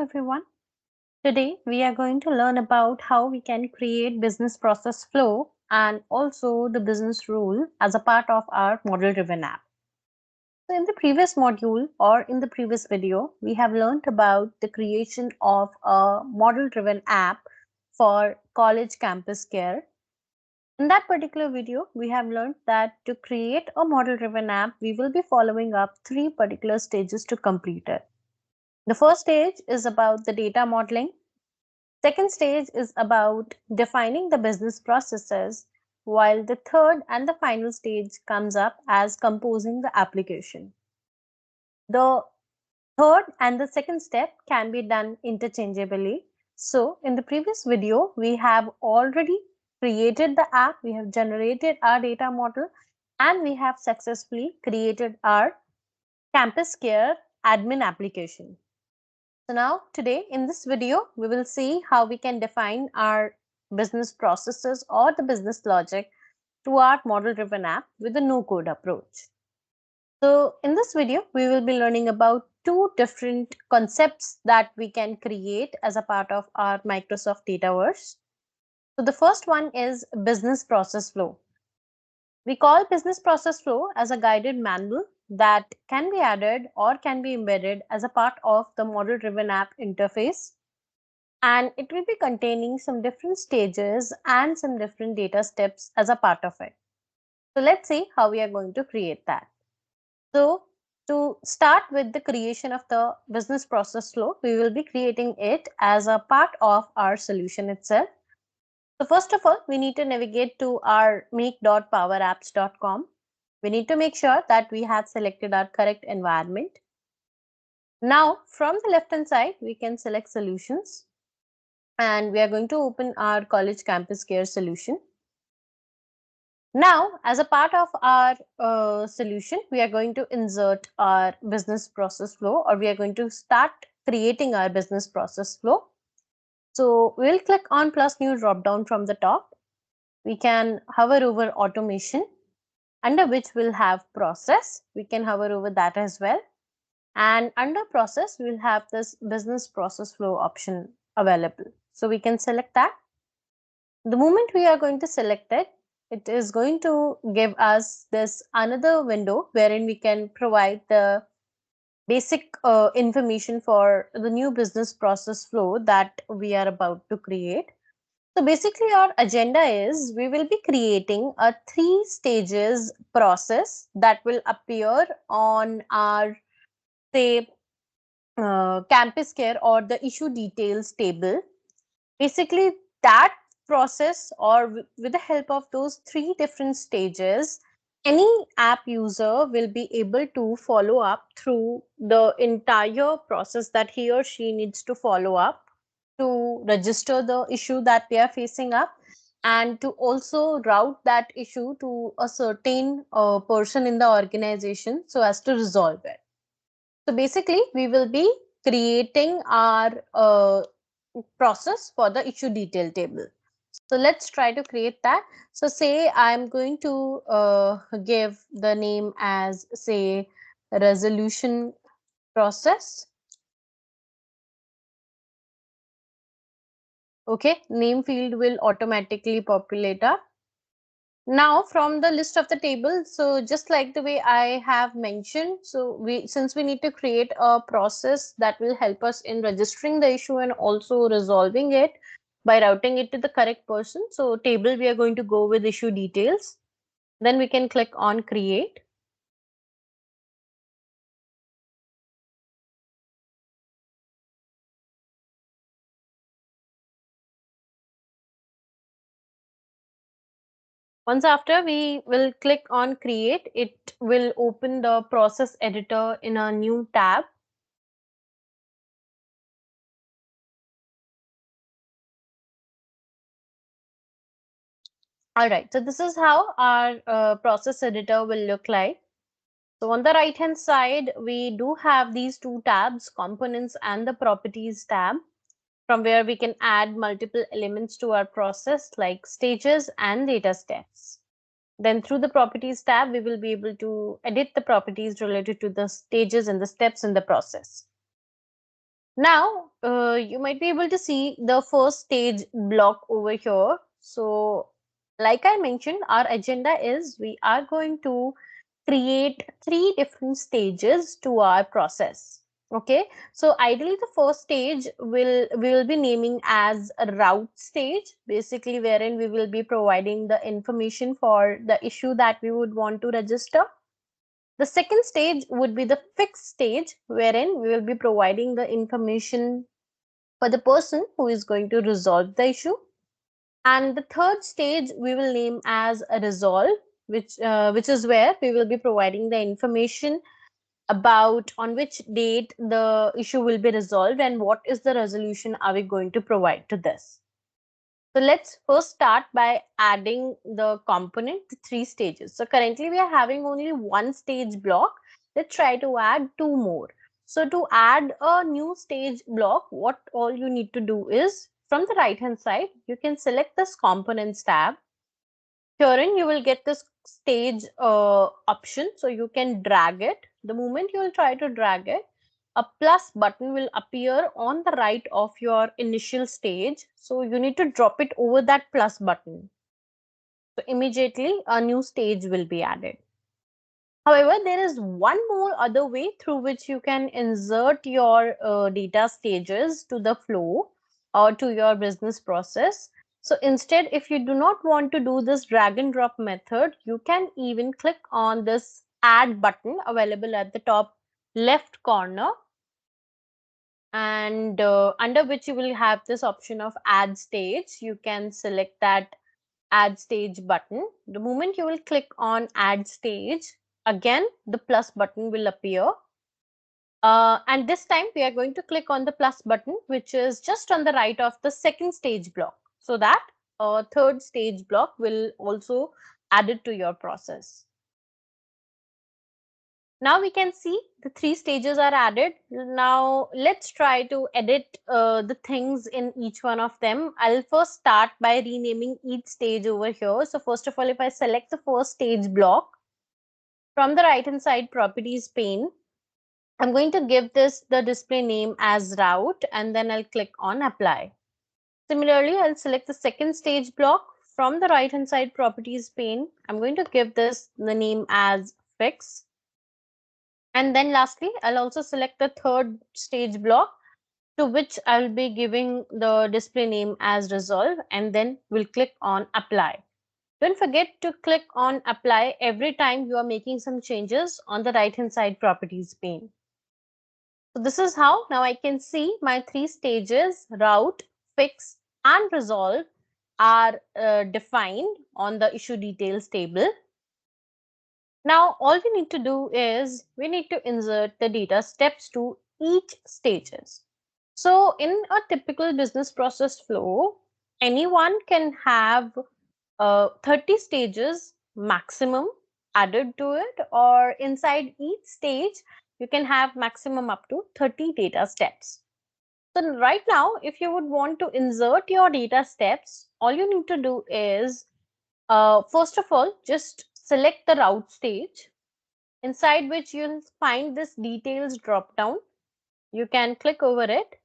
Everyone. Today we are going to learn about how we can create business process flow and also the business rule as a part of our model driven app. So in the previous module or in the previous video, we have learned about the creation of a model driven app for college campus care. In that particular video, we have learned that to create a model driven app, we will be following up three particular stages to complete it. The first stage is about the data modeling. Second stage is about defining the business processes, while the third and the final stage comes up as composing the application. The third and the second step can be done interchangeably. So in the previous video, we have already created the app, we have generated our data model, and we have successfully created our campus care admin application. So now today in this video, we will see how we can define our business processes or the business logic to our model driven app with a no code approach. So in this video, we will be learning about two different concepts that we can create as a part of our Microsoft Dataverse. So the first one is business process flow. We call business process flow as a guided manual that can be added or can be embedded as a part of the model driven app interface, and it will be containing some different stages and some different data steps as a part of it. So let's see how we are going to create that. So to start with the creation of the business process flow, we will be creating it as a part of our solution itself. So first of all, we need to navigate to our make.powerapps.com. We need to make sure that we have selected our correct environment. Now from the left hand side, we can select solutions, and we are going to open our college campus care solution. Now, as a part of our solution, we are going to insert our business process flow, or we are going to start creating our business process flow. So we'll click on plus new drop down from the top. We can hover over automation, under which we'll have process. We can hover over that as well. And under process, we'll have this business process flow option available. So we can select that. The moment we are going to select it, it is going to give us this another window wherein we can provide the basic information for the new business process flow that we are about to create. So basically our agenda is we will be creating a 3 stages process that will appear on our, say, campus care or the issue details table. Basically, that process, or with the help of those 3 different stages, any app user will be able to follow up through the entire process that he or she needs to follow up to register the issue that they are facing up, and to also route that issue to a certain person in the organization so as to resolve it. So basically, we will be creating our process for the issue detail table. So let's try to create that. So say I'm going to give the name as, say, resolution process. Okay, name field will automatically populate up. Now from the list of the table, so just like the way I have mentioned, so since we need to create a process that will help us in registering the issue and also resolving it by routing it to the correct person. So table, we are going to go with issue details. Then we can click on create. Once after we will click on create, it will open the process editor in a new tab. All right, so this is how our process editor will look like. So on the right hand side, we do have these 2 tabs, components and the properties tab, from where we can add multiple elements to our process like stages and data steps. Then through the properties tab, we will be able to edit the properties related to the stages and the steps in the process. Now, you might be able to see the first stage block over here. So, like I mentioned, our agenda is we are going to create three different stages to our process. Okay, so ideally the first stage we will be naming as a route stage, basically wherein we will be providing the information for the issue that we would want to register. The second stage would be the fixed stage, wherein we will be providing the information for the person who is going to resolve the issue. And the third stage we will name as a resolve, which is where we will be providing the information about on which date the issue will be resolved and what is the resolution are we going to provide to this. So let's first start by adding the component, the three stages. So currently we are having only one stage block. Let's try to add two more. So to add a new stage block, what all you need to do is from the right hand side, you can select this components tab. Herein you will get this stage option. So you can drag it. The moment you will try to drag it, a plus button will appear on the right of your initial stage. So you need to drop it over that plus button. So immediately a new stage will be added. However, there is one more other way through which you can insert your data stages to the flow or to your business process. So instead, if you do not want to do this drag and drop method, you can even click on this add button available at the top left corner, and under which you will have this option of add stage. You can select that add stage button. The moment you will click on add stage, again the plus button will appear. And this time we are going to click on the plus button, which is just on the right of the second stage block, so that a third stage block will also added to your process. Now we can see the three stages are added. Now let's try to edit the things in each one of them. I'll first start by renaming each stage over here. So first of all, if I select the first stage block from the right hand side properties pane, I'm going to give this the display name as route, and then I'll click on apply. Similarly, I'll select the second stage block from the right hand side properties pane. I'm going to give this the name as fix. And then lastly, I'll also select the third stage block, to which I'll be giving the display name as resolve, and then we'll click on apply. Don't forget to click on apply every time you are making some changes on the right hand side properties pane. So this is how now I can see my three stages route, fix and resolve are defined on the issue details table. Now, all we need to do is we need to insert the data steps to each stages. So in a typical business process flow, anyone can have 30 stages maximum added to it, or inside each stage, you can have maximum up to 30 data steps. So right now, if you would want to insert your data steps, all you need to do is first of all, just select the route stage, inside which you'll find this details drop down. You can click over it,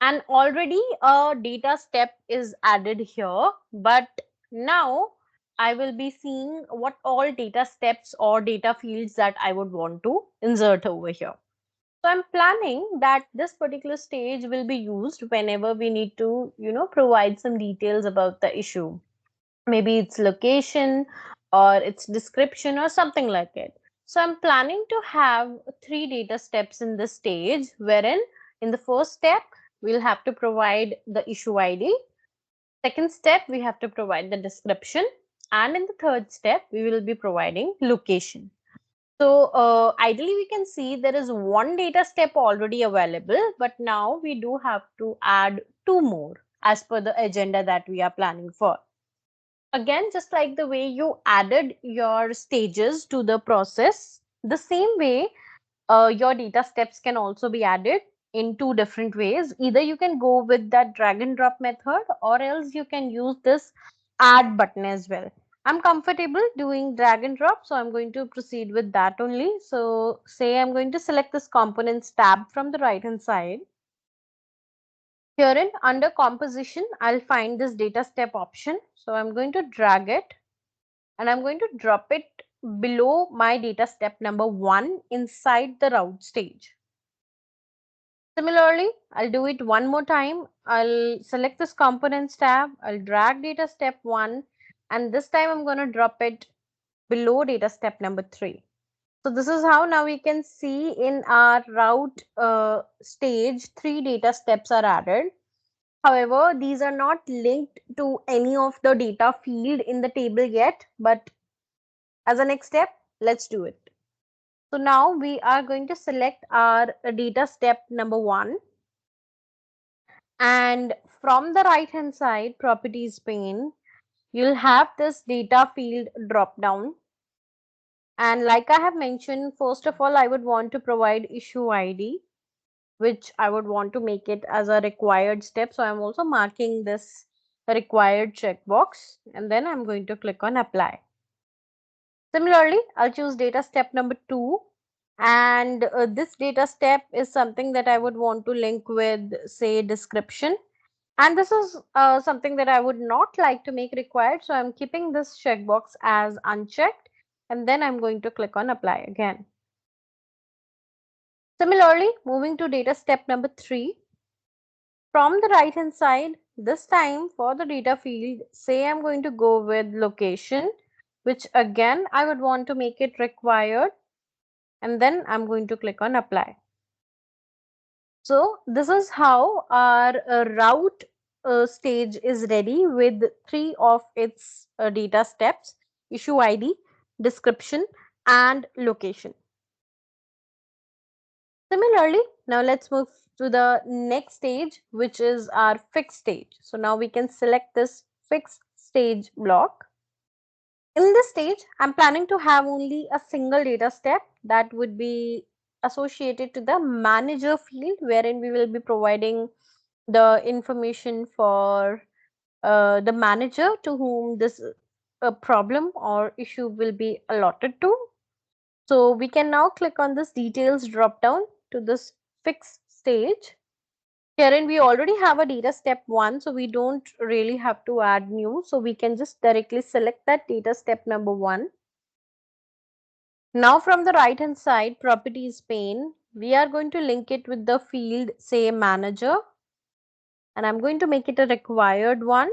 and already a data step is added here. But now I will be seeing what all data steps or data fields that I would want to insert over here. So I'm planning that this particular stage will be used whenever we need to, provide some details about the issue. Maybe its location or its description or something like it. So I'm planning to have three data steps in this stage, wherein in the first step, we'll have to provide the issue ID. Second step, we have to provide the description. And in the third step, we will be providing location. So ideally, we can see there is one data step already available, but now we do have to add two more as per the agenda that we are planning for. Again, just like the way you added your stages to the process, the same way your data steps can also be added in two different ways. Either you can go with that drag and drop method, or else you can use this add button as well. I'm comfortable doing drag and drop, so I'm going to proceed with that only. So say I'm going to select this components tab from the right hand side. Herein under composition, I'll find this data step option. So I'm going to drag it and I'm going to drop it below my data step number 1 inside the route stage. Similarly, I'll do it one more time. I'll select this components tab, I'll drag data step 1, and this time I'm going to drop it below data step number 3. So this is how now we can see in our route stage 3 data steps are added. However, these are not linked to any of the data field in the table yet, but as a next step, let's do it. So now we are going to select our data step number 1, and from the right hand side properties pane, you'll have this data field drop down. And like I have mentioned, first of all, I would want to provide issue ID, which I would want to make it as a required step. So I'm also marking this required checkbox, and then I'm going to click on apply. Similarly, I'll choose data step number 2, and this data step is something that I would want to link with, say, description. And this is something that I would not like to make required. So I'm keeping this checkbox as unchecked, and then I'm going to click on apply again. Similarly, moving to data step number 3, from the right hand side, this time for the data field, say I'm going to go with location, which again I would want to make it required, and then I'm going to click on apply. So this is how our route stage is ready with 3 of its data steps: issue ID, description, and location. Similarly, now let's move to the next stage, which is our fixed stage. So now we can select this fixed stage block. In this stage, I'm planning to have only a single data step that would be associated to the manager field, wherein we will be providing the information for the manager to whom this problem or issue will be allotted to. So we can now click on this details drop down to this fixed stage. Herein we already have a data step 1, so we don't really have to add new. So we can just directly select that data step number 1. Now from the right hand side properties pane, we are going to link it with the field, say, manager, and I'm going to make it a required one,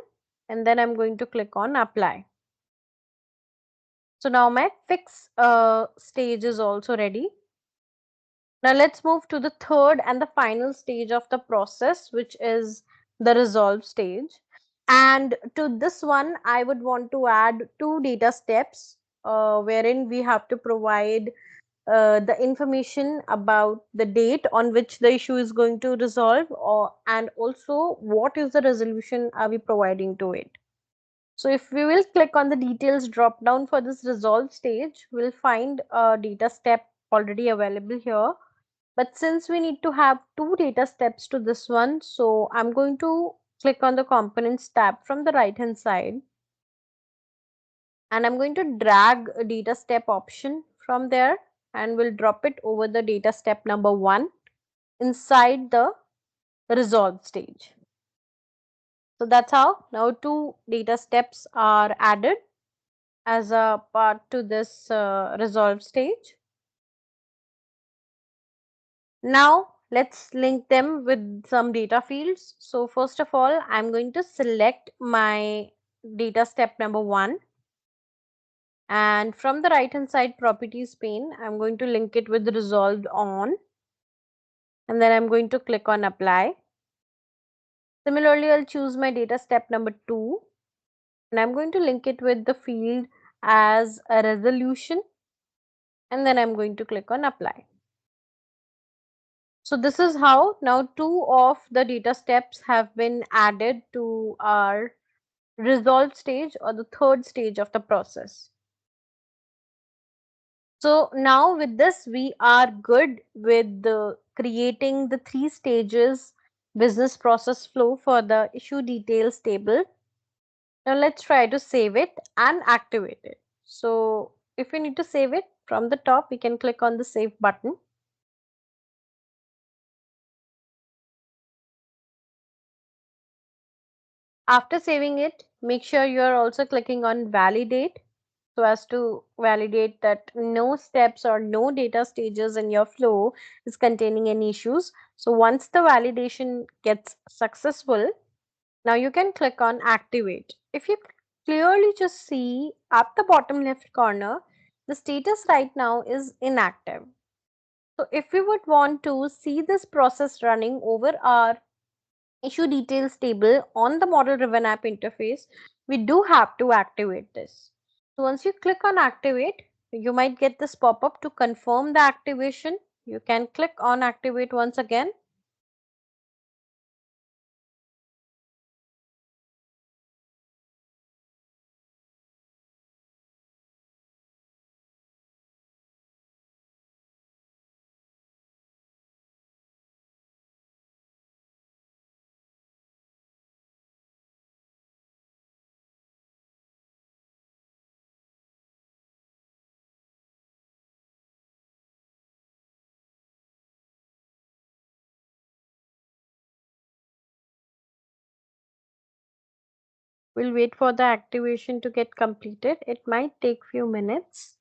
and then I'm going to click on apply. So now my fix stage is also ready. Now let's move to the third and the final stage of the process, which is the resolve stage. And to this one, I would want to add 2 data steps, wherein we have to provide the information about the date on which the issue is going to resolve, and also what is the resolution are we providing to it. So if we will click on the details drop down for this resolve stage, we'll find a data step already available here. But since we need to have 2 data steps to this one, so I'm going to click on the components tab from the right hand side, and I'm going to drag a data step option from there, and we'll drop it over the data step number 1 inside the resolve stage. So that's how now 2 data steps are added as a part to this resolve stage. Now let's link them with some data fields. So first of all, I'm going to select my data step number 1, and from the right hand side properties pane, I'm going to link it with resolved on, and then I'm going to click on apply. Similarly, I'll choose my data step number 2, and I'm going to link it with the field as a resolution, and then I'm going to click on apply. So this is how now 2 of the data steps have been added to our resolve stage, or the third stage of the process. So now with this, we are good with creating the 3 stages business process flow for the issue details table. Now let's try to save it and activate it. So if we need to save it from the top, we can click on the save button. After saving it, make sure you are also clicking on validate so as to validate that no steps or no data stages in your flow is containing any issues. So once the validation gets successful, now you can click on activate. If you clearly just see at the bottom left corner, the status right now is inactive. So if we would want to see this process running over our issue details table on the model driven app interface, we do have to activate this. So once you click on activate, you might get this pop up to confirm the activation. You can click on activate once again. We'll wait for the activation to get completed. It might take few minutes.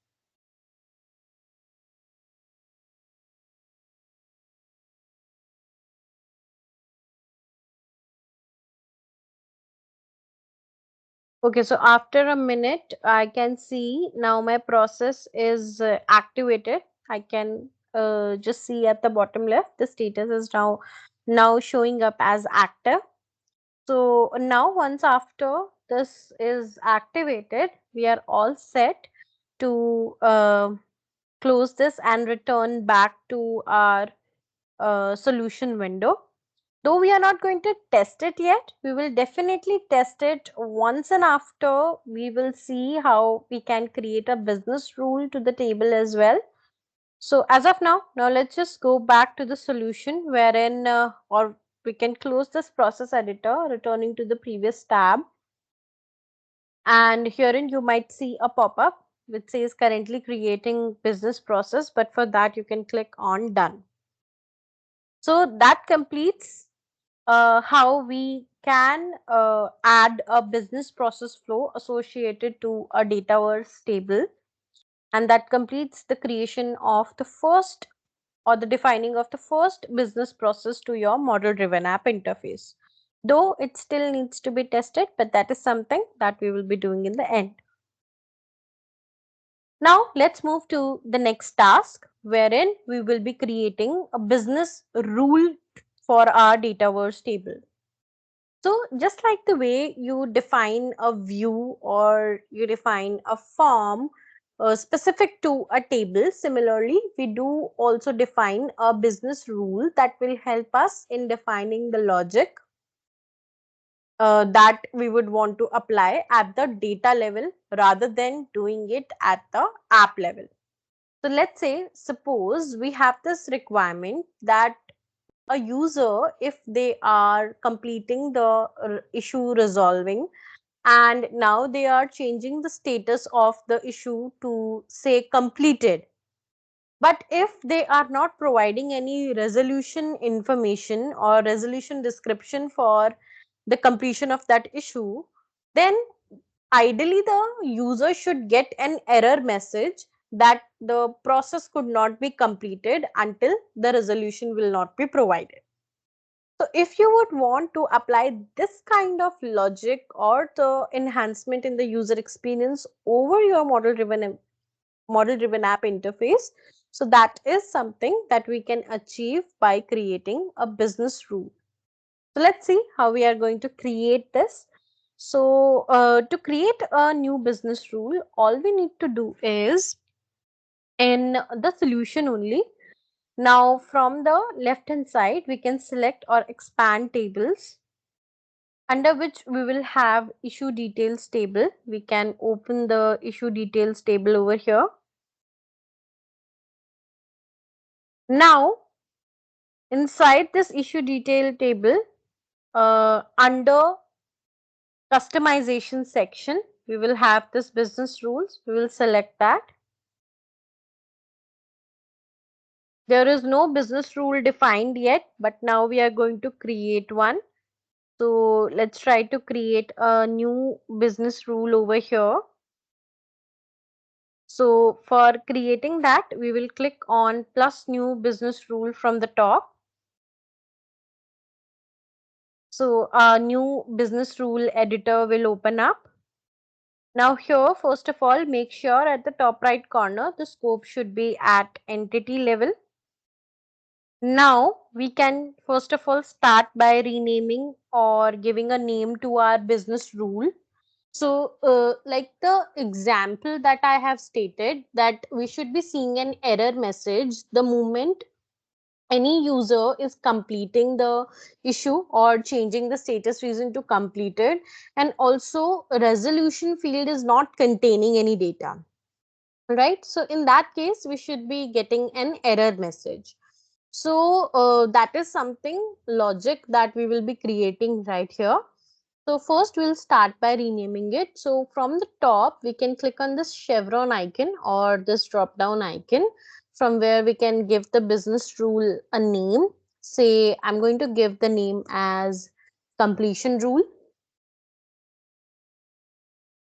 Okay, so after a minute, I can see now my process is activated. I can just see at the bottom left, the status is now showing up as active. So now once after this is activated, we are all set to close this and return back to our solution window. Though we are not going to test it yet, we will definitely test it once, and after we will see how we can create a business rule to the table as well. So as of now let's just go back to the solution wherein or we can close this process editor, returning to the previous tab. And herein you might see a pop-up which says currently creating business process, but for that you can click on done. So that completes how we can add a business process flow associated to a Dataverse table, and that completes the creation of the first or the defining of the first business process to your model driven app interface. Though it still needs to be tested, but that is something that we will be doing in the end. Now let's move to the next task wherein we will be creating a business rule for our Dataverse table. So just like the way you define a view or you define a form specific to a table, similarly, we do also define a business rule that will help us in defining the logic that we would want to apply at the data level rather than doing it at the app level. So let's say, suppose we have this requirement that a user, if they are completing the issue resolving and now they are changing the status of the issue to say completed, but if they are not providing any resolution information or resolution description for the completion of that issue, then ideally the user should get an error message that the process could not be completed until the resolution will not be provided. So if you would want to apply this kind of logic or the enhancement in the user experience over your model driven app interface, so that is something that we can achieve by creating a business rule. So let's see how we are going to create this. So to create a new business rule, all we need to do is in the solution only. Now from the left hand side, we can select or expand tables, under which we will have issue details table. We can open the issue details table over here. Now inside this issue detail table, under customization section, we will have this business rules. We will select that. There is no business rule defined yet, but now we are going to create one. So let's try to create a new business rule over here. So for creating that, we will click on plus new business rule from the top. So a new business rule editor will open up. Now here, first of all, make sure at the top right corner, the scope should be at entity level. Now we can first of all start by renaming or giving a name to our business rule. So like the example that I have stated, that we should be seeing an error message the moment any user is completing the issue or changing the status reason to completed, and also resolution field is not containing any data, right? So in that case, we should be getting an error message. So that is something logic that we will be creating right here. So first we'll start by renaming it. So from the top, we can click on this chevron icon or this drop down icon, from where we can give the business rule a name. Say I'm going to give the name as completion rule.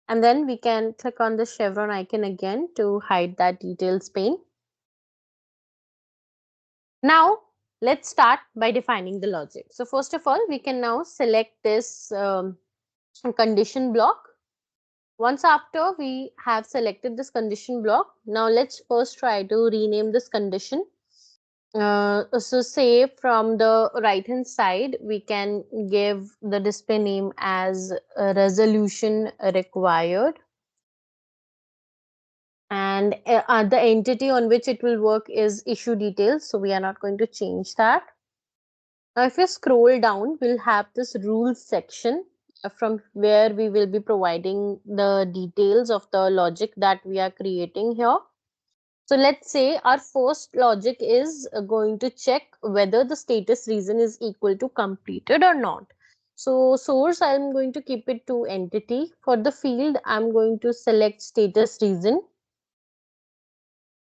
And then we can click on the chevron icon again to hide that details pane. Now let's start by defining the logic. So first of all, we can now select this condition block. Once after we have selected this condition block, now let's first try to rename this condition. So say from the right hand side, we can give the display name as resolution required. And the entity on which it will work is issue details. So we are not going to change that. Now if you scroll down, we'll have this rules section from where we will be providing the details of the logic that we are creating here. So let's say our first logic is going to check whether the status reason is equal to completed or not. So source, I'm going to keep it to entity. For the field, I'm going to select status reason.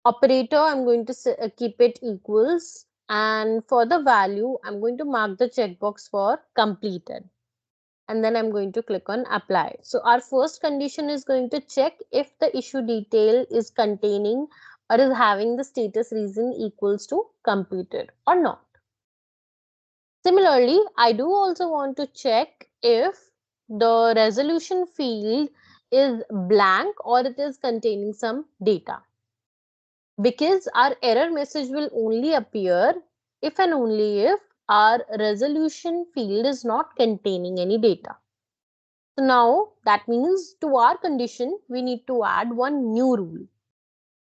Operator, I'm going to keep it equals. And for the value, I'm going to mark the checkbox for completed. And then I'm going to click on apply. So our first condition is going to check if the issue detail is containing or is having the status reason equals to completed or not. Similarly, I do also want to check if the resolution field is blank or it is containing some data, because our error message will only appear if and only if our resolution field is not containing any data. So now that means to our condition, we need to add one new rule.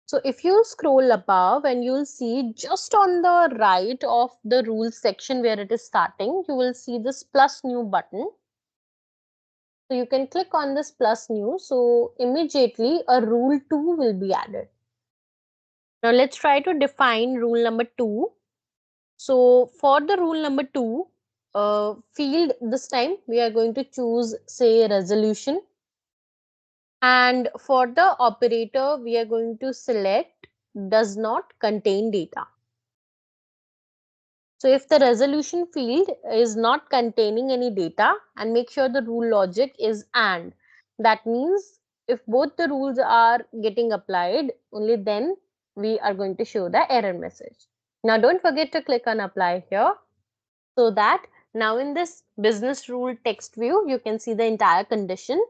So if you scroll above, and you'll see just on the right of the rules section where it is starting, you will see this plus new button. So you can click on this plus new. So immediately a rule 2 will be added. Now let's try to define rule number 2. So for the rule number 2 field, this time we are going to choose, say, resolution. And for the operator, we are going to select does not contain data. So if the resolution field is not containing any data, and make sure the rule logic is AND. That means if both the rules are getting applied, only then we are going to show the error message. Now don't forget to click on apply here, so that now in this business rule text view, you can see the entire condition.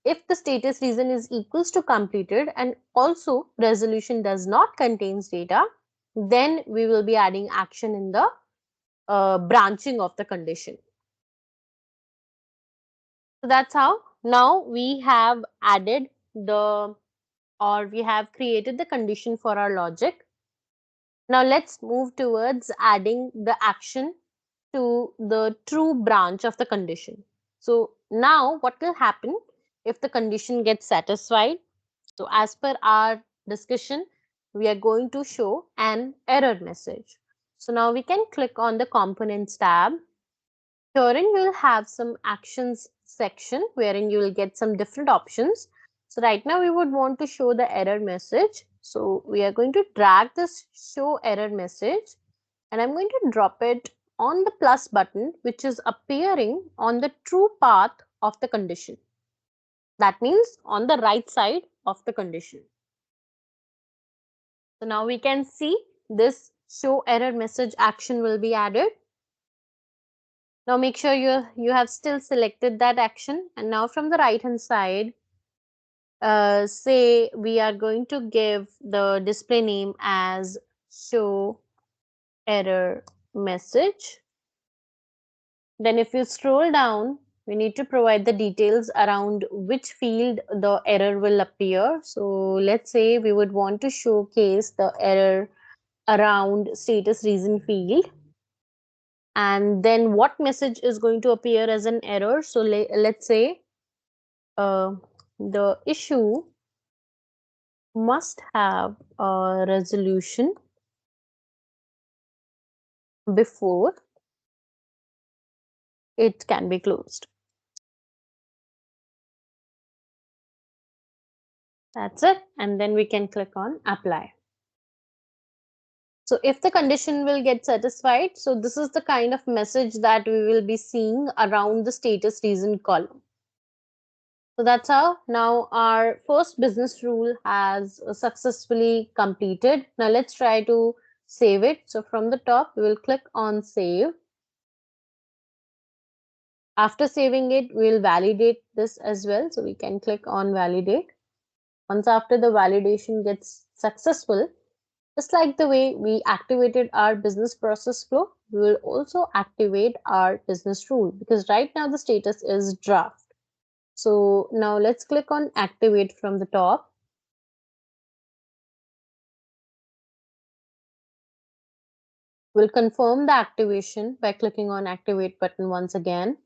If the status reason is equals to completed and also resolution does not contains data, then we will be adding action in the branching of the condition. So that's how now we have added the, or we have created the condition for our logic. Now let's move towards adding the action to the true branch of the condition. So now what will happen if the condition gets satisfied? So as per our discussion, we are going to show an error message. So now we can click on the components tab. Herein we will have some actions section wherein you will get some different options. So right now we would want to show the error message. So we are going to drag this show error message and I'm going to drop it on the plus button, which is appearing on the true path of the condition. That means on the right side of the condition. So now we can see this show error message action will be added. Now make sure you have still selected that action, and now from the right hand side, say we are going to give the display name as show error message. Then if you scroll down, we need to provide the details around which field the error will appear. So let's say we would want to showcase the error around status reason field, and then what message is going to appear as an error. So let's say uh, the issue must have a resolution before it can be closed. That's it. And then we can click on apply. So if the condition will get satisfied, so this is the kind of message that we will be seeing around the status reason column. So that's how now our first business rule has successfully completed. Now let's try to save it. So from the top, we will click on save. After saving it, we'll validate this as well. So we can click on validate. Once after the validation gets successful, just like the way we activated our business process flow, we will also activate our business rule, because right now the status is draft. So now let's click on activate from the top. We'll confirm the activation by clicking on activate button once again.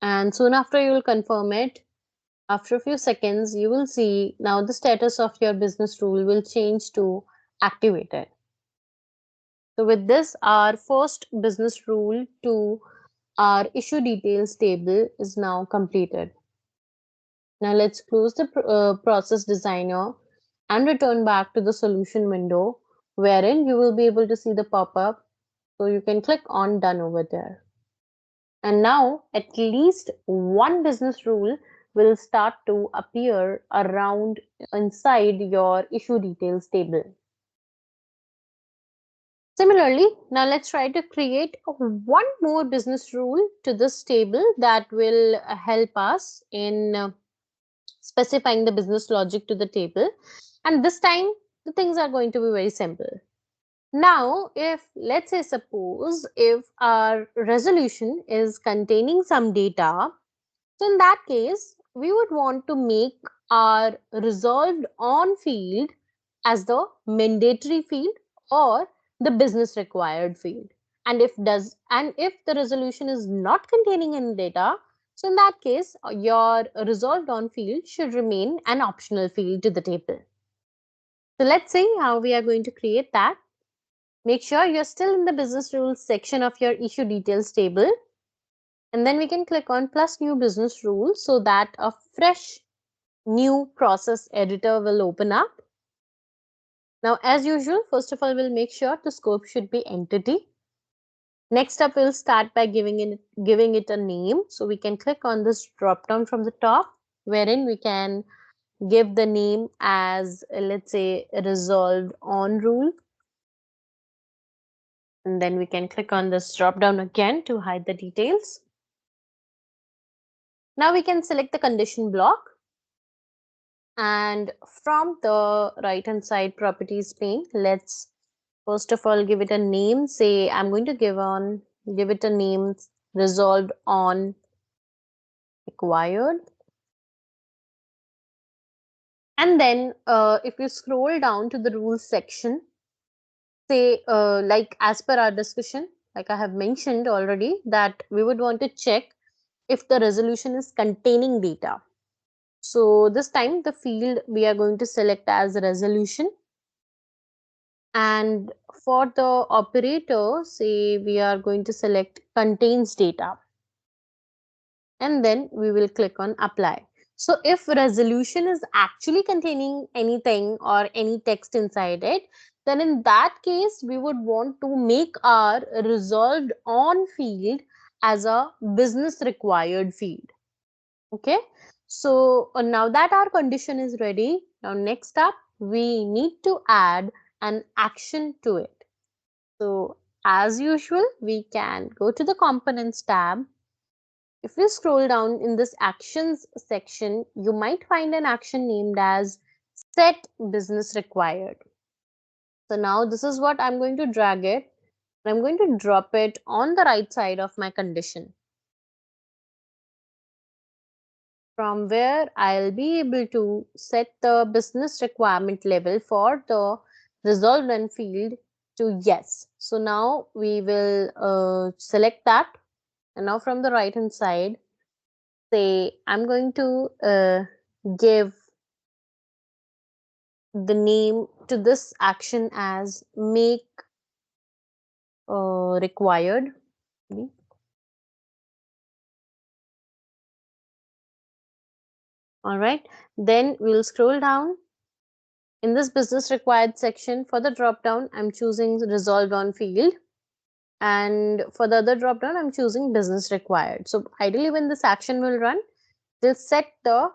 And soon after you will confirm it, after a few seconds, you will see now the status of your business rule will change to activated. So with this, our first business rule to our issue details table is now completed. Now let's close the process designer and return back to the solution window, wherein you will be able to see the pop-up. So you can click on done over there. And now at least one business rule will start to appear around inside your issue details table. Similarly, now let's try to create one more business rule to this table that will help us in specifying the business logic to the table. And this time, the things are going to be very simple. Now, if let's say suppose if our resolution is containing some data, so in that case, we would want to make our resolved on field as the mandatory field or the business required field. And if the resolution is not containing any data, so in that case, your resolved on field should remain an optional field to the table. So let's see how we are going to create that. Make sure you're still in the business rules section of your issue details table. And then we can click on plus new business rule so that a fresh new process editor will open up. Now, as usual, first of all, we'll make sure the scope should be entity. Next up, we'll start by giving it a name. So we can click on this drop down from the top, wherein we can give the name as, let's say, resolved on rule. And then we can click on this drop down again to hide the details. Now we can select the condition block. And from the right hand side properties pane, let's first of all give it a name. Say I'm going to give it a name resolved on required. And then if you scroll down to the rules section, say like as per our discussion, like I have mentioned already, that we would want to check if the resolution is containing data. So this time the field we are going to select as resolution. And for the operator, say we are going to select contains data. and then we will click on apply. So if resolution is actually containing anything or any text inside it, then in that case, we would want to make our resolved on field as a business required field. Okay. So now that our condition is ready, now next up, we need to add an action to it. So as usual, we can go to the components tab. If we scroll down in this actions section, you might find an action named as set business required. So now this is what I'm going to drag it. I'm going to drop it on the right side of my condition, from where I'll be able to set the business requirement level for the resolved on field to yes. So now we will select that, and now from the right hand side, say I'm going to give the name to this action as make required. All right, then we'll scroll down. In this business required section, for the drop down, I'm choosing resolved on field, and for the other drop down, I'm choosing business required. So ideally, when this action will run, it'll set the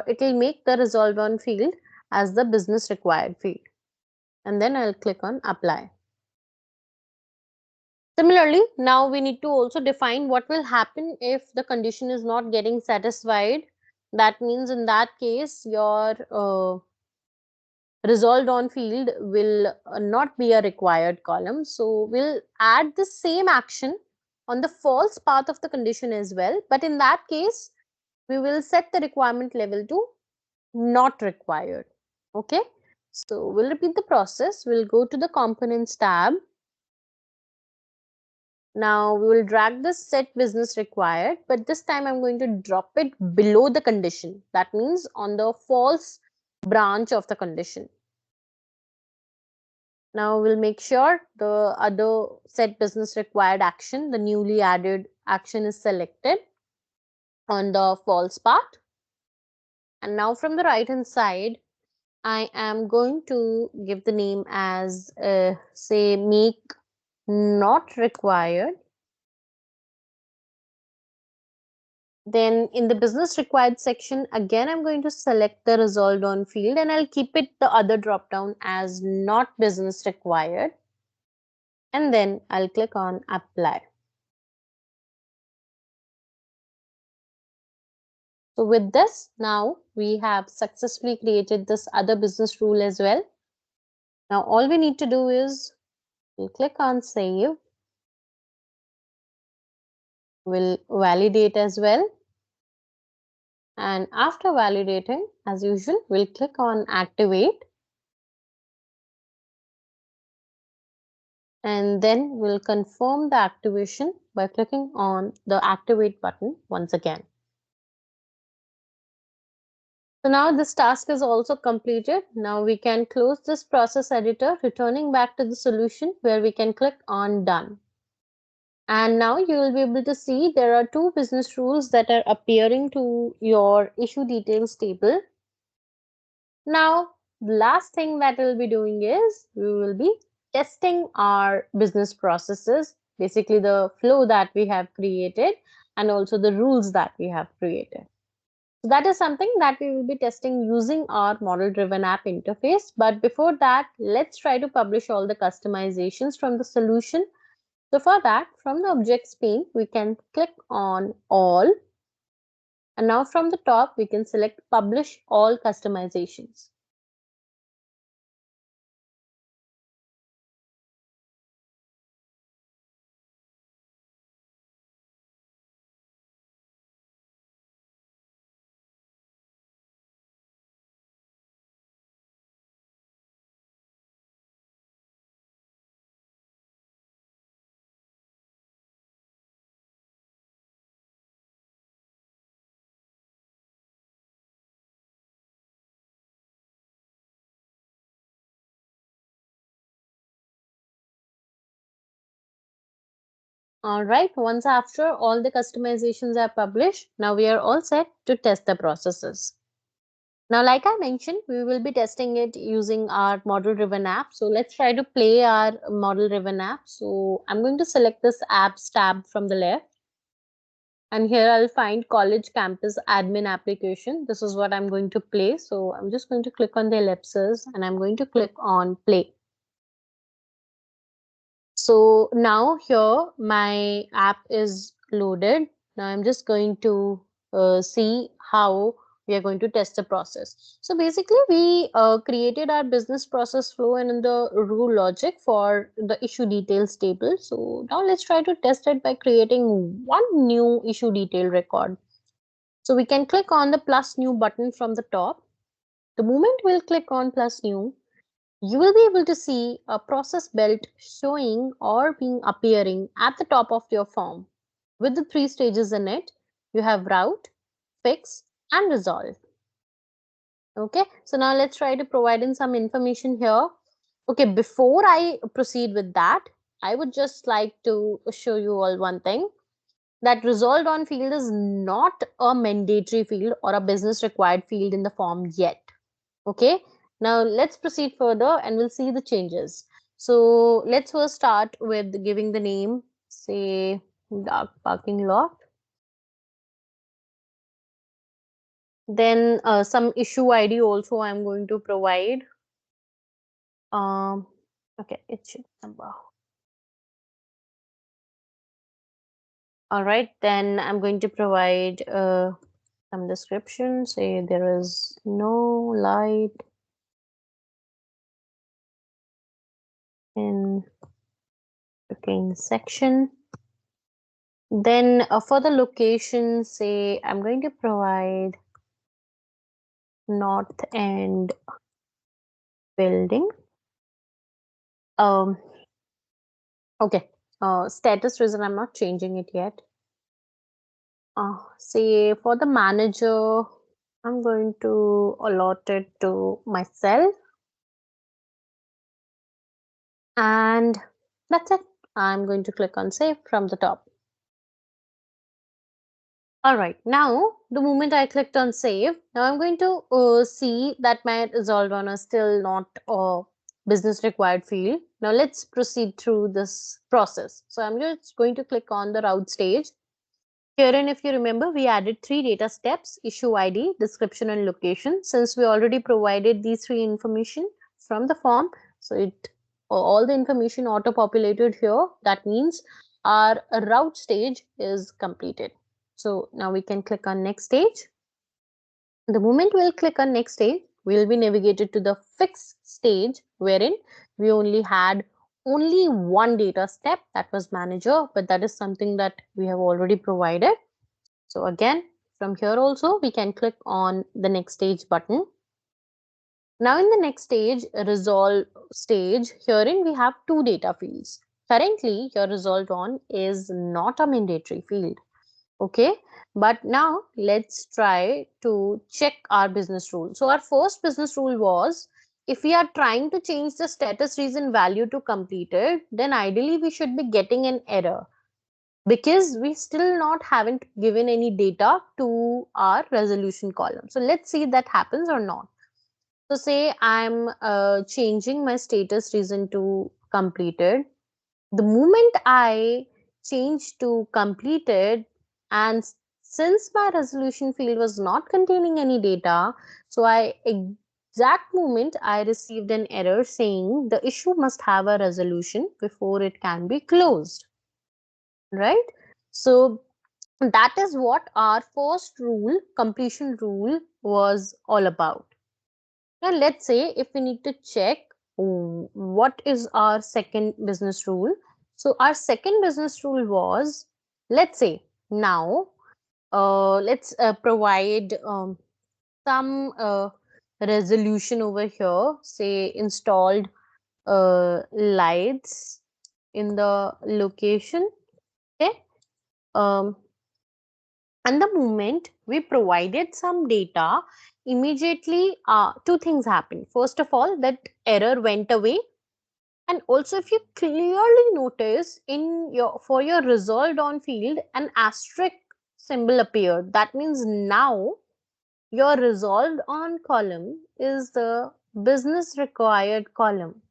it will make the resolved on field as the business required field, and then I'll click on apply. Similarly, now we need to also define what will happen if the condition is not getting satisfied. That means in that case, your resolved on field will not be a required column. So we'll add the same action on the false path of the condition as well. But in that case, we will set the requirement level to not required. Okay. So we'll repeat the process. We'll go to the components tab. Now we will drag this set business required, but this time I'm going to drop it below the condition. That means on the false branch of the condition. Now we'll make sure the other set business required action, the newly added action, is selected on the false part. And now from the right hand side, I am going to give the name as say make not required. Then in the business required section, again, I'm going to select the resolved on field, and I'll keep it the other drop down as not business required. And then I'll click on apply. So with this, now we have successfully created this other business rule as well. Now all we need to do is we'll click on save. We'll validate as well. And after validating, as usual, we'll click on activate. And then we'll confirm the activation by clicking on the activate button once again. So now this task is also completed. Now we can close this process editor, returning back to the solution where we can click on done. And now you will be able to see there are two business rules that are appearing to your issue details table. Now, the last thing that we'll be doing is we will be testing our business processes, basically the flow that we have created and also the rules that we have created. So that is something that we will be testing using our model driven app interface. But before that, let's try to publish all the customizations from the solution. So for that, from the objects pane, we can click on all. And now from the top, we can select publish all customizations. All right, once after all the customizations are published, now we are all set to test the processes. Now, like I mentioned, we will be testing it using our model-driven app. So let's try to play our model-driven app. So I'm going to select this apps tab from the left. And here I'll find college campus admin application. This is what I'm going to play. So I'm just going to click on the ellipses and I'm going to click on play. So now here my app is loaded. Now I'm just going to see how we are going to test the process. So basically we created our business process flow and in the rule logic for the issue details table. So now let's try to test it by creating one new issue detail record. So we can click on the plus new button from the top. The moment we'll click on plus new, you will be able to see a process belt showing or being appearing at the top of your form. With the 3 stages in it, you have route, fix, and resolve. Okay, so now let's try to provide in some information here. Okay, before I proceed with that, I would just like to show you all one thing, that resolved on field is not a mandatory field or a business required field in the form yet. Okay, now let's proceed further and we'll see the changes. So let's first start with giving the name, say dark parking lot. Then some issue ID also I'm going to provide. Um, okay, it should number. All right, then I'm going to provide some description. Say there is no light in the section. Then for the location, say I'm going to provide North End building. Um, okay. Status reason I'm not changing it yet. Say for the manager, I'm going to allot it to myself. And that's it. I'm going to click on save from the top. All right, now the moment I clicked on save, now I'm going to see that my resolved on is still not a business required field. Now let's proceed through this process. So I'm just going to click on the route stage. Herein, if you remember, we added 3 data steps: issue ID, description, and location. Since we already provided these 3 information from the form, so it all the information auto-populated here. That means our route stage is completed. So now we can click on next stage. The moment we'll click on next stage, we'll be navigated to the fix stage, wherein we only had only one data step, that was manager, but that is something that we have already provided. So again, from here also we can click on the next stage button. Now in the next stage, resolve stage, herein we have 2 data fields. Currently your resolved on is not a mandatory field. Okay, but now let's try to check our business rule. So our first business rule was, if we are trying to change the status reason value to completed, then ideally we should be getting an error, because we still not haven't given any data to our resolution column. So let's see if that happens or not. So say I'm changing my status reason to completed. The moment I change to completed, and since my resolution field was not containing any data, so exact moment I received an error saying the issue must have a resolution before it can be closed, right? So that is what our first rule, completion rule, was all about. Now let's say if we need to check what is our second business rule. So our second business rule was, let's say now let's provide some resolution over here, say installed lights in the location. Okay. um, and the moment we provided some data, immediately 2 things happened. First of all, that error went away. And also, if you clearly notice in your for your resolved on field, an asterisk symbol appeared. That means now your resolved on column is the business required column.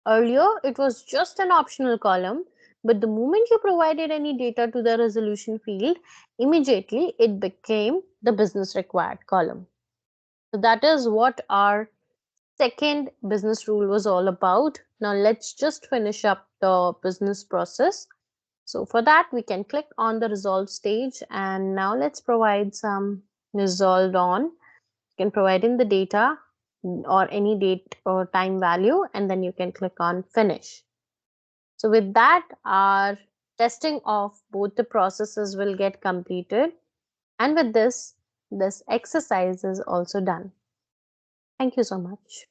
Earlier, it was just an optional column, but the moment you provided any data to the resolution field, immediately it became the business required column. So that is what our second business rule was all about. Now let's just finish up the business process. So for that, we can click on the resolve stage, and now let's provide some resolved on. You can provide in the data or any date or time value, and then you can click on finish. So with that, our testing of both the processes will get completed. And with this exercise is also done. Thank you so much.